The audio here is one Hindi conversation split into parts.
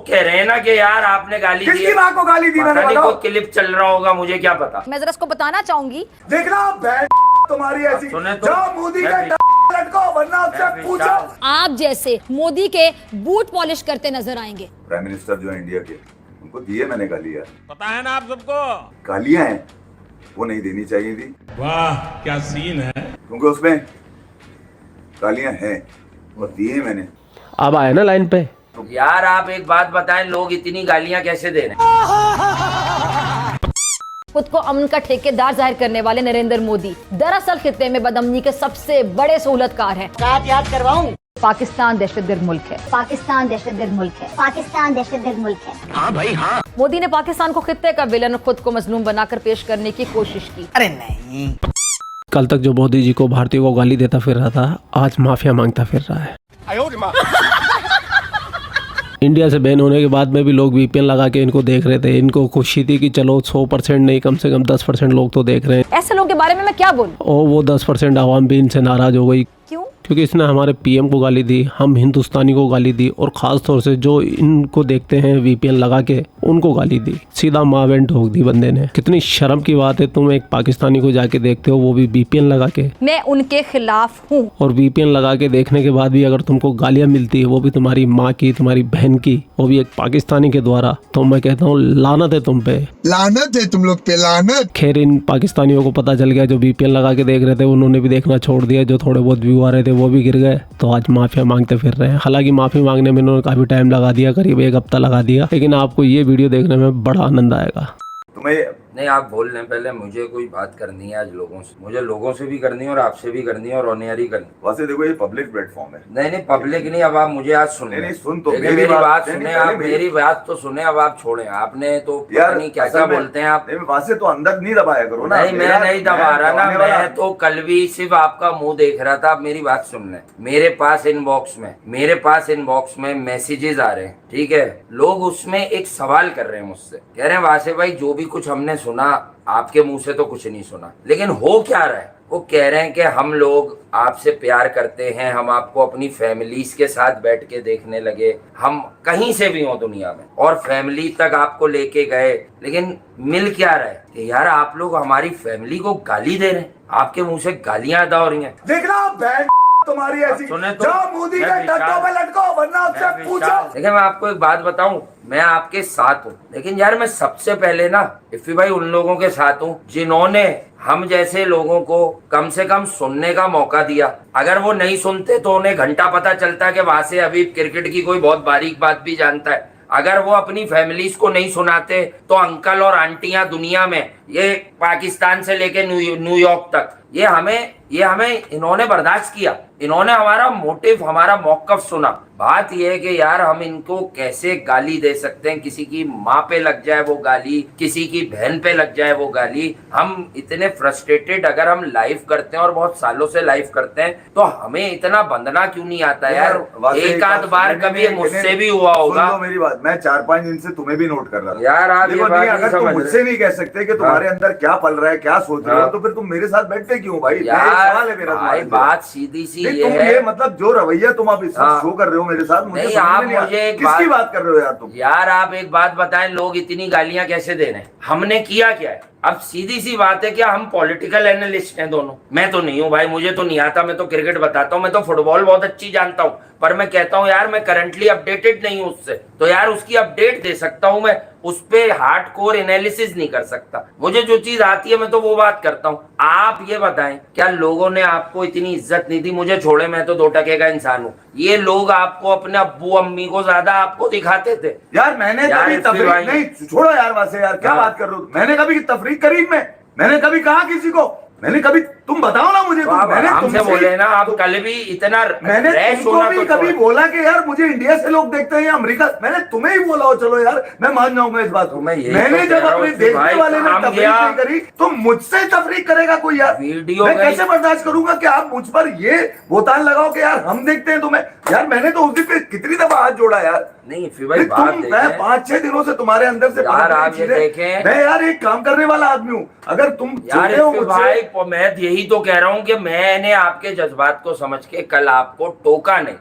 कह रहे हैं ना कि यार आपने गाली दी, किसकी माँ को गाली दी? मैंने कोई बताओ। क्लिप चल रहा होगा, मुझे क्या पता। मैं जरा इसको बताना चाहूंगी, देखना तुम्हारी ऐसी सुने तो जाओ मोदी का लटको, वरना उससे पूछो। आप जैसे मोदी के बूट पॉलिश करते नजर आएंगे। प्राइम मिनिस्टर जो है इंडिया के, उनको दिए मैंने गालियां, पता है ना आप सबको। गालियां हैं वो नहीं देनी चाहिए थी। वाह क्या सीन है। क्योंकि उसमें गालियां हैं और दिए मैंने। अब आए ना लाइन पे। यार आप एक बात बताएं, लोग इतनी गालियां कैसे दे रहे हैं? खुद को अमन का ठेकेदार जाहिर करने वाले नरेंद्र मोदी दरअसल खित्ते में बदअमनी के सबसे बड़े सहूलतकार हैं। याद करवाऊं? पाकिस्तान दहशतगर्द मुल्क है। पाकिस्तान दहशतगर्द मुल्क है। पाकिस्तान दहशतगर्द मुल्क है। हाँ भाई हाँ। मोदी ने पाकिस्तान को खित्ते का विलन और खुद को मजलूम बनाकर पेश करने की कोशिश की। अरे नहीं, कल तक जो मोदी जी को भारतीयों को गाली देता फिर रहा था, आज माफिया मांगता फिर रहा है। इंडिया से बैन होने के बाद में भी लोग वीपीएन लगा के इनको देख रहे थे। इनको खुशी थी कि चलो 100% नहीं, कम से कम 10% लोग तो देख रहे हैं। ऐसे लोगों के बारे में मैं क्या बोलूं? और वो 10% आवाम भी इनसे नाराज हो गई। क्यों? क्योंकि इसने हमारे पीएम को गाली दी, हम हिंदुस्तानी को गाली दी, और ख़ास तौर से जो इनको देखते हैं वीपीएन लगा के उनको गाली दी। सीधा मावें ठोक दी बंदे ने। कितनी शर्म की बात है, तुम एक पाकिस्तानी को जाके देखते हो, वो भी वीपीएन लगा के। मैं उनके खिलाफ हूँ। और वीपीएन लगा के देखने के बाद भी अगर तुमको गालियाँ मिलती है, वो भी तुम्हारी माँ की, तुम्हारी बहन की, वो भी एक पाकिस्तानी के द्वारा, तो मैं कहता हूँ लानत है तुम पे, लानत है तुम लोग पे, लानत। खैर इन पाकिस्तानियों को पता चल गया, जो वीपीएन लगा के देख रहे थे उन्होंने भी देखना छोड़ दिया, जो थोड़े बहुत व्यू आ रहे थे वो भी गिर गए, तो आज माफिया मांगते फिर रहे हैं। हालांकि माफी मांगने में इन्होंने काफी टाइम लगा दिया, करीब 1 हफ्ता लगा दिया, लेकिन आपको ये वीडियो देखने में बड़ा आनंद आएगा। तुम्हें नहीं, आप बोल रहे हैं, पहले मुझे कोई बात करनी है आज लोगों से, मुझे लोगों से भी करनी है और आपसे भी करनी है और ऑनएयर ही करनी है। वैसे देखो ये पब्लिक प्लेटफॉर्म है। नहीं नहीं पब्लिक नहीं, अब आप मुझे आज सुन नहीं सुन तो मेरी बात सुने, आप मेरी बात तो सुने, अब आप छोड़े। आपने तो पता नहीं क्या क्या बोलते हैं आप। वैसे तो अंदर नहीं दबाया करो ना। नहीं मैं नहीं दबा रहा ना, मैं तो कल भी सिर्फ आपका मुंह देख रहा था। आप मेरी बात सुन लें, मेरे पास इनबॉक्स में मैसेजेस आ रहे हैं, ठीक है। लोग उसमें एक सवाल कर रहे हैं मुझसे, कह रहे हैं वासे भाई जो भी कुछ हमने सुना आपके मुंह से तो कुछ नहीं सुना, लेकिन हो क्या रहा है। वो कह रहे हैं कि हम लोग आपसे प्यार करते हैं, हम आपको अपनी फैमिलीज के साथ बैठ के देखने लगे, हम कहीं से भी हो दुनिया में और फैमिली तक आपको लेके गए, लेकिन मिल क्या रहा है कि यार आप लोग हमारी फैमिली को गाली दे रहे हैं, आपके मुंह से गालियां अदा हो रही हैं। देखना तुम्हारी ऐसी सुने तो जाओ मोदी के टट्टों पे लटको, वरना उससे पूछो। देखिए मैं आपको एक बात बताऊं, मैं आपके साथ हूँ, लेकिन यार मैं सबसे पहले ना इफ़ी भाई उन लोगों के साथ हूँ जिन्होंने हम जैसे लोगों को कम से कम सुनने का मौका दिया। अगर वो नहीं सुनते तो उन्हें घंटा पता चलता कि वहां से अभी क्रिकेट की कोई बहुत बारीक बात भी जानता है। अगर वो अपनी फैमिलीज को नहीं सुनाते तो अंकल और आंटियां दुनिया में, ये पाकिस्तान से लेके न्यूयॉर्क तक, ये हमें इन्होंने बर्दाश्त किया, इन्होंने हमारा मोटिव, हमारा मौकफ सुना। बात यह है कि यार हम इनको कैसे गाली दे सकते हैं, किसी की माँ पे लग जाए वो गाली, किसी की बहन पे लग जाए वो गाली। हम इतने फ्रस्ट्रेटेड, अगर हम लाइव करते हैं और बहुत सालों से लाइव करते हैं तो हमें इतना बंदना क्यों नहीं आता यार। एक आध बार कभी मुझसे भी हुआ होगा। मेरी बात, मैं 4-5 दिन से तुम्हें भी नोट कर रहा था यार। आप ये बात अगर तुम मुझसे नहीं कह सकते कि तुम्हारे अंदर क्या पल रहा है, क्या सोच रहे हो, तो फिर तुम मेरे साथ बैठते क्यों भाई? यार है मेरा भाई बात सीधी सी ये तुम है, ये मतलब जो रवैया तुम आप इस वक्त शो कर रहे हो मेरे साथ, मुझे नहीं, समझ आप नहीं मुझे एक किसकी बात कर रहे हो यार तुम? यार आप एक बात बताएं, लोग इतनी गालियां कैसे दे रहे हैं? हमने किया क्या है? अब सीधी सी बात है, क्या हम पॉलिटिकल एनालिस्ट हैं दोनों? मैं तो नहीं हूँ भाई, मुझे तो नहीं आता, मैं तो क्रिकेट बताता हूँ, मैं तो फुटबॉल बहुत अच्छी जानता हूँ, पर मैं कहता हूँ यार मैं करंटली अपडेटेड नहीं हूँ उससे, तो यार उसकी अपडेट दे सकता हूँ मैं, उस पे हार्डकोर एनालिसिस नहीं कर सकता। मुझे जो चीज आती है मैं तो वो बात करता हूँ। आप ये बताएं, क्या लोगों ने आपको इतनी इज्जत नहीं दी? मुझे छोड़े, मैं तो 2 टके का इंसान हूँ। ये लोग आपको अपने अब्बू अम्मी को ज्यादा आपको दिखाते थे यार। मैंने कभी तफरीक नहीं, छोड़ो यार वैसे यार क्या बात कर रहे हो? मैंने कभी तफरीक करी में? मैंने कभी कहा किसी को? मैंने कभी, तुम बताओ ना मुझे, मैंने तुमसे बोले ना, आप कल भी इतना मैंने तुमको भी कभी बोला कि यार मुझे इंडिया से लोग देखते हैं या अमेरिका? मैंने तुम्हें ही बोला हो, चलो यार मैं मान जाऊंगा इस बात को। मैंने जब अपने देखने वाले ने तफरीक नहीं करी तो मुझसे तफरीक करेगा कोई यार? वीडियो मैं कैसे बर्दाश्त करूंगा कि आप मुझ पर ये बोतान लगाओ कि यार हम देखते हैं तुम्हें? यार मैंने तो उस दिन पे कितनी दफा हाथ जोड़ा यार। नहीं फिर भाई बात देखें, मैं 5-6 दिनों से तुम्हारे अंदर से यार आप ये देखें, मैं यार एक काम करने वाला आदमी हूँ। अगर तुम यार भाई, मैं यही तो कह रहा हूँ कि मैंने आपके जज्बात को समझ के कल आपको टोका नहीं।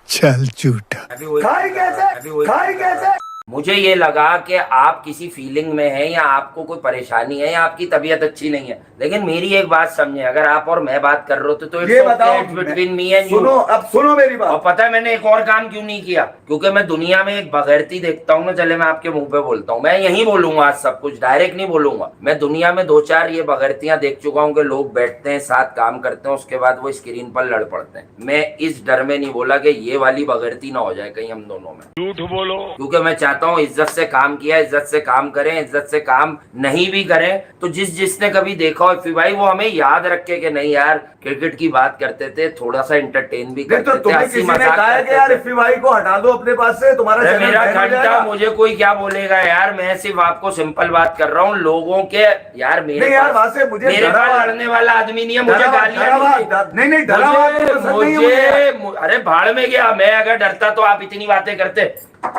चल झूठा। अभी वही खाई कैसे अभी वही खाई कैसे मुझे ये लगा कि आप किसी फीलिंग में हैं या आपको कोई परेशानी है या आपकी तबीयत अच्छी नहीं है, लेकिन मेरी एक बात समझे, अगर आप और मैं बात कर रहे हो तो ये बताओ बिटवीन मी एंड सुनो, अब सुनो मेरी और बात। पता है मैंने एक और काम क्यों नहीं किया, क्योंकि मैं दुनिया में एक बगैरती देखता हूँ ना, चले मैं आपके मुंह पे बोलता हूँ, मैं यही बोलूंगा आज सब कुछ, डायरेक्ट नहीं बोलूंगा। मैं दुनिया में 2-4 ये बगैरतियां देख चुका हूँ कि लोग बैठते हैं साथ काम करते हैं, उसके बाद वो स्क्रीन पर लड़ पड़ते हैं। मैं इस डर में नहीं बोला कि ये वाली बगैरती ना हो जाए कहीं हम दोनों में, झूठ बोलो। क्योंकि मैं चाहता हूँ इज्जत से काम किया, इज्जत से काम करें, इज्जत से काम नहीं भी करें तो जिसने कभी देखा हो इफ़ी भाई वो हमें याद रखे कि नहीं यार क्रिकेट की बात करते थे, थोड़ा सा एंटरटेन भी नहीं करते तो थे, तुम्हें हंसी किसी ने मजाक कहा है कि करते यार थे। इफ़ी भाई को हटा दो अपने पास से, तुम्हारा अरे चैनल मेरा बैन हो घंटा जाएगा। मुझे कोई क्या बोलेगा यार, मैं सिर्फ आपको सिंपल बात कर रहा हूँ लोगों के यार मेरे नहीं यार, पास- वहाँ से मुझे मेरे पास डरावा- लड़ने वाला आदमी नहीं है, मुझे डरावा- गालियां डरावा- नहीं, नहीं, डरावा तो पसंद नहीं है मुझे अरे भाड़ में गया, मैं अगर डरता तो आप इतनी बातें करते,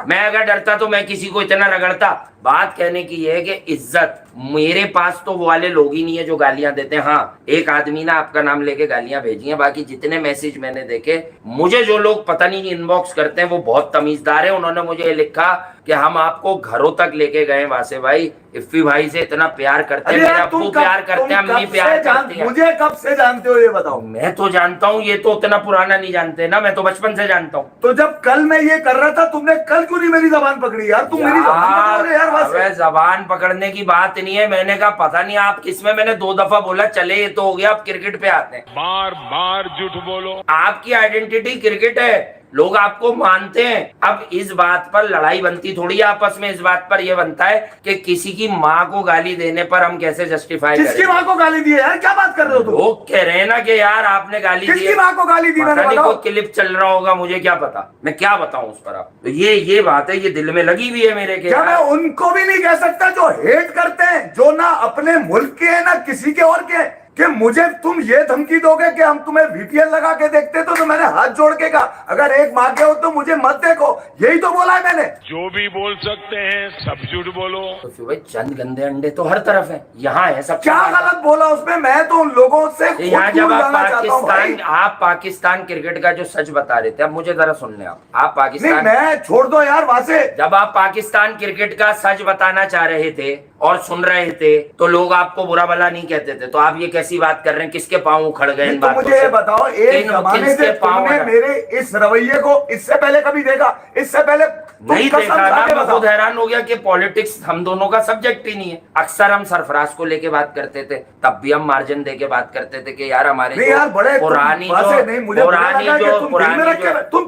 मैं अगर डरता तो मैं किसी को इतना रगड़ता। बात कहने की ये है कि इज्जत मेरे पास तो वो वाले लोग ही नहीं है जो गालियां देते हैं। हाँ एक आदमी ना आपका नाम लेके गालियां भेजी हैं, बाकी जितने मैसेज मैंने देखे, मुझे जो लोग पता नहीं इनबॉक्स करते हैं वो बहुत तमीजदार है। उन्होंने मुझे ये लिखा कि हम आपको घरों तक लेके गए वासे भाई, इफ़ी भाई से इतना प्यार करते हैं, अरे मेरे यार, अब्बू प्यार करते हैं, अम्मी प्यार करती है। मुझे कब से जानते हो ये बताओ। मैं तो जानता हूँ, ये तो उतना पुराना नहीं जानते ना, मैं तो बचपन से जानता हूँ। तो जब कल मैं ये कर रहा था तुमने कल क्यों नहीं मेरी जबान पकड़ी यार? तुम मेरी जबान पकड़ोगे यार वहाँ से। अबे जबान पकड़ने की बात नहीं है, मैंने कहा पता नहीं आप किसमें, मैंने 2 दफा बोला चले ये तो हो गया, अब क्रिकेट पे आते हैं। बार बार झूठ बोलो। आपकी आइडेंटिटी क्रिकेट है, लोग आपको मानते हैं। अब इस बात पर लड़ाई बनती थोड़ी है आपस में, इस बात पर यह बनता है कि किसी की माँ को गाली देने पर हम कैसे जस्टिफाई करें। किसकी माँ को गाली दी है यार? क्या बात कर रहे हो तुम? लोग कह रहे हैं ना कि यार आपने गाली दी किसकी है। माँ को गाली दी मैंने पता नहीं बताओ? कोई क्लिप चल रहा होगा, मुझे क्या पता, मैं क्या बताऊं उस पर। आप तो ये बात है, ये दिल में लगी हुई है मेरे के। क्या मैं उनको भी नहीं कह सकता जो हेट करते हैं, जो ना अपने मुल्क के हैं ना किसी के और के हैं, कि मुझे तुम ये धमकी दोगे कि हम तुम्हें VPN लगा के देखते तो मैंने हाथ जोड़ के कहा अगर एक माँ के हो तो मुझे मत देखो, यही तो बोला है मैंने। जो भी बोल सकते हैं सब झूठ बोलो। तो फिर भाई चंद गंदे अंडे तो हर तरफ है, यहाँ है सब। क्या गलत बोला उसमें? मैं तो उन लोगों से खुद यहाँ जब दूर आप जाना चाहता हूँ भाई। आप पाकिस्तान क्रिकेट का जो सच बता रहे थे, अब मुझे जरा सुन लें। आप नहीं पाकिस्तान, मैं छोड़ दो यार वहां से। जब आप पाकिस्तान क्रिकेट का सच बताना चाह रहे थे और सुन रहे थे तो लोग आपको बुरा भला नहीं कहते थे, तो आप ये कैसी बात कर रहे हैं? किसके पांव उखड़ गए इन तो बातों मुझे से? ये बताओ, एक जमाने किसके से पांव तुमने अड़ा? मेरे इस रवैये को इससे पहले कभी देखा? इससे पहले तुम नहीं कसम देखा खा ना, के मैं बताओ। खुद हैरान हो गया कि पॉलिटिक्स हम दोनों का सब्जेक्ट ही नहीं है। अक्सर हम सरफराज को लेके बात करते थे, तब भी हम मार्जिन देके बात करते थे कि यार हमारे नहीं यार बड़े पुरानी नहीं, मुझे पुरानी जो तुम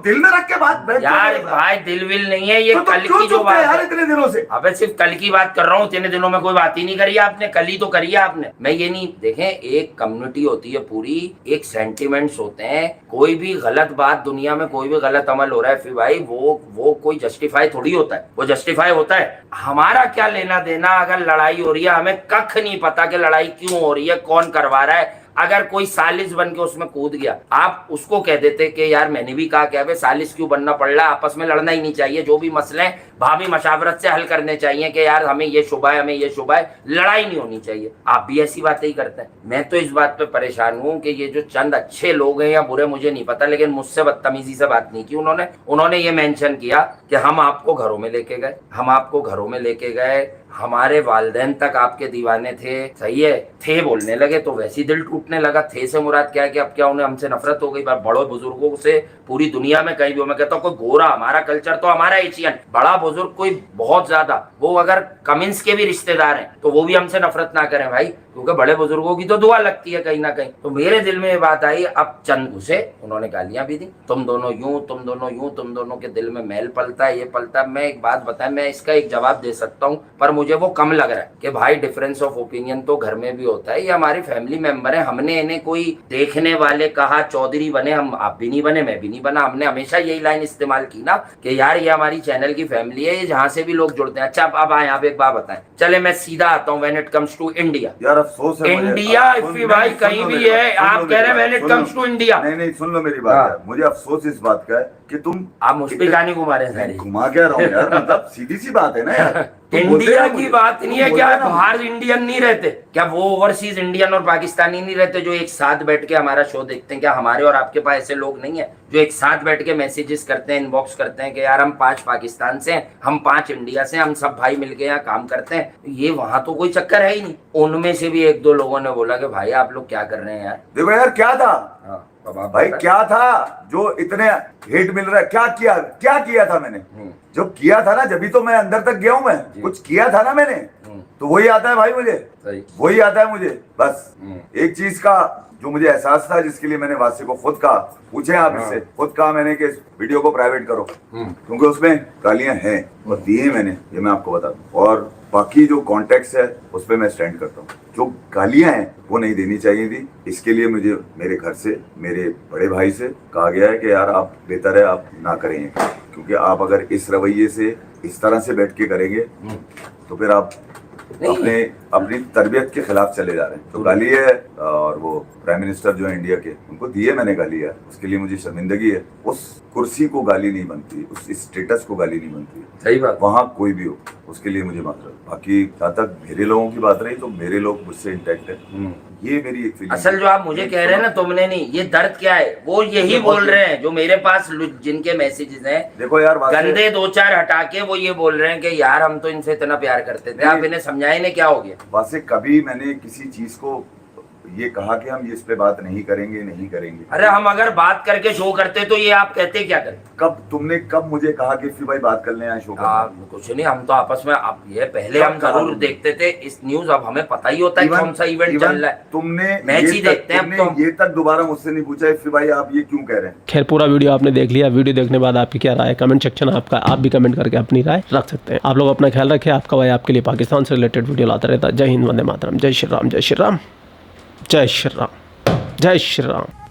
दिल में रख के बात यार भाई दिल विल नहीं है ये, तो कल क्यों की जो चुप थे यार बात है। इतने दिनों से? अबे सिर्फ कल की बात कर रहा हूँ, इतने दिनों में कोई बात ही नहीं करी आपने, कल ही तो करी है आपने। मैं ये नहीं, देखें एक कम्युनिटी होती है पूरी, एक सेंटिमेंट्स होते हैं, कोई भी गलत बात दुनिया में, कोई भी गलत अमल हो रहा है फिर भाई वो कोई जस्टिफाई थोड़ी होता है, वो जस्टिफाई होता है। हमारा क्या लेना देना, अगर लड़ाई हो रही है हमें कख नहीं पता कि लड़ाई क्यों हो रही है, कौन करवा रहा है। अगर कोई सालिस बन के उसमें कूद गया, आप उसको कह देते कि यार मैंने भी कहा क्या भाई सालिस क्यों बनना पड़ रहा है, आपस में लड़ना ही नहीं चाहिए, जो भी मसले भाभी मशावरत से हल करने चाहिए कि यार हमें ये शुबा है, हमें ये शुबा है, लड़ाई नहीं होनी चाहिए। आप भी ऐसी बातें ही करते हैं। मैं तो इस बात पे परेशान हूँ कि ये जो चंद अच्छे लोग हैं या बुरे मुझे नहीं पता, लेकिन मुझसे बदतमीजी से बात नहीं की उन्होंने ये मेंशन किया कि हम आपको घरों में लेके गए, हम आपको घरों में लेके गए, हमारे वालिदैन तक आपके दीवाने थे। सही है, थे बोलने लगे तो वैसे ही दिल टूटने लगा। थे से मुराद क्या है कि अब क्या उन्हें हमसे नफरत हो गई? बड़े बुजुर्गों से पूरी दुनिया में कहीं भी, मैं कहता हूँ कोई गोरा, हमारा कल्चर तो हमारा एशियन, बड़ा बुजुर्ग कोई बहुत ज्यादा, वो अगर कमिंस के भी रिश्तेदार हैं तो वो भी हमसे नफरत ना करें भाई, क्योंकि बड़े बुजुर्गों की तो दुआ लगती है कहीं ना कहीं। तो मेरे दिल में ये बात आई। अब चंद घुसे, उन्होंने गालियां भी दी, तुम दोनों यूं, तुम दोनों यूं, तुम दोनों के दिल में मैल पलता है, ये पलता है। मैं एक बात बताएं, मैं इसका एक जवाब दे सकता हूँ, पर मुझे वो कम लग रहा है कि भाई डिफरेंस ऑफ ओपिनियन तो घर में भी होता है, ये हमारे फैमिली मेंबर है। हमने इन्हें कोई देखने वाले कहा चौधरी बने, हम आप भी नहीं बने, मैं भी नहीं बना। हमने हमेशा यही लाइन इस्तेमाल की ना कि यार ये हमारी चैनल की फैमिली है, ये जहाँ से भी लोग जुड़ते हैं। अच्छा अब आए, आप एक बात बताएं, चले मैं सीधा आता हूँ। When it comes to India, यार अफसोस है मुझे। इंडिया इफ़ी भाई कहीं भी है, आप कह रहे हैं when it comes to India. नहीं सुन लो मेरी बात। मुझे अफसोस इस बात का है कि तुम आप मुझ पे गाने घुमा रहे हैं सारी। घुमा क्या रहा हूँ यार, मतलब सीधी सी बात है ना यार। तुम बोलते इंडिया ना की मुझे, बात नहीं है तुम क्या? बोलते ना बाहर इंडियन नहीं रहते क्या? वो ओवरसीज इंडियन और पाकिस्तानी नहीं रहते जो एक साथ बैठ के हमारा शो देखते हैं? क्या हमारे और आपके पास ऐसे लोग नहीं है जो एक साथ बैठ के मैसेजेस करते हैं, इनबॉक्स करते हैं कि यार हम 5 पाकिस्तान से हैं, हम 5 इंडिया से हैं, हम सब भाई मिलके यहाँ काम करते हैं? ये वहां तो कोई चक्कर है ही नहीं। उनमें से भी 1-2 लोगों ने बोला कि भाई आप लोग क्या कर रहे हैं यार। देखो यार क्या था हाँ, अब आप भाई, बताएं। क्या था जो इतने हेट मिल रहा है? क्या किया था मैंने? जो किया था ना, जब तो मैं अंदर तक गया हूं, मैं कुछ किया था ना मैंने, तो वही आता है भाई मुझे, सही। वही आता है मुझे। बस एक चीज का जो मुझे एहसास था, जिसके लिए मैंने वासी को खुद कहा, पूछे आप इससे, खुद कहा मैंने कि इस वीडियो को प्राइवेट करो, क्योंकि उसमें गालियां हैं और दिए मैंने, ये मैं आपको बता दूं। और बाकी जो कॉन्टेक्स्ट है उस पर मैं स्टैंड करता हूँ। जो गालियां हैं वो नहीं देनी चाहिए थी। इसके लिए मुझे मेरे घर से, मेरे बड़े भाई से कहा गया है कि यार आप बेहतर है आप ना करें, क्योंकि आप अगर इस रवैये से इस तरह से बैठ के करेंगे तो फिर आप अपनी तरबियत के खिलाफ चले जा रहे हैं। तो गाली है, और वो प्राइम मिनिस्टर जो है इंडिया के, उनको दिए मैंने गाली है, उसके लिए मुझे शर्मिंदगी है। उस कुर्सी को गाली नहीं बनती, उस स्टेटस को गाली नहीं बनती। सही बात। वहाँ कोई भी हो, उसके लिए मुझे माफ करो। बाकी जहाँ तक मेरे लोगों की बात रही, तो मेरे लोग मुझसे इंटैक्ट है, ये मेरी एक फीलिंग। असल जो आप मुझे कह रहे हैं ना, तुमने नहीं, ये दर्द क्या है वो यही बोल रहे हैं जो मेरे पास जिनके मैसेजेस हैं। देखो यार, गंदे 2-4 हटा के वो ये बोल रहे हैं कि यार हम तो इनसे इतना प्यार करते थे। आप इन्हें समझाए नहीं क्या हो गया? वैसे कभी मैंने किसी चीज को ये कहा कि हम इस पे बात नहीं करेंगे, नहीं करेंगे? अरे हम अगर बात करके शो करते तो ये आप कहते क्या करते? तुमने कब मुझे कहा कि फिर भाई बात कर लें, शो कर? कुछ नहीं, हम तो आपस में आप ये पहले हम जरूर देखते थे इस न्यूज। अब हमें पता ही होता है कौन सा इवेंट चल रहा है। तुमने मैच ही देखते हैं अब तो। ये तक दोबारा मुझसे नहीं पूछा फिर भाई आप ये क्यों कह रहे हैं? खैर, पूरा वीडियो आपने देख लिया। वीडियो देखने बाद आपकी क्या राय है? कमेंट सेक्शन आपका, आप भी कमेंट करके अपनी राय रख सकते हैं। आप लोग अपना ख्याल रखें। आपका भाई आपके लिए पाकिस्तान से रिलेटेड वीडियो लाता रहता है। जय हिंद, वंदे मातरम, जय श्री राम, जय श्री राम, जय श्री राम, जय श्री राम।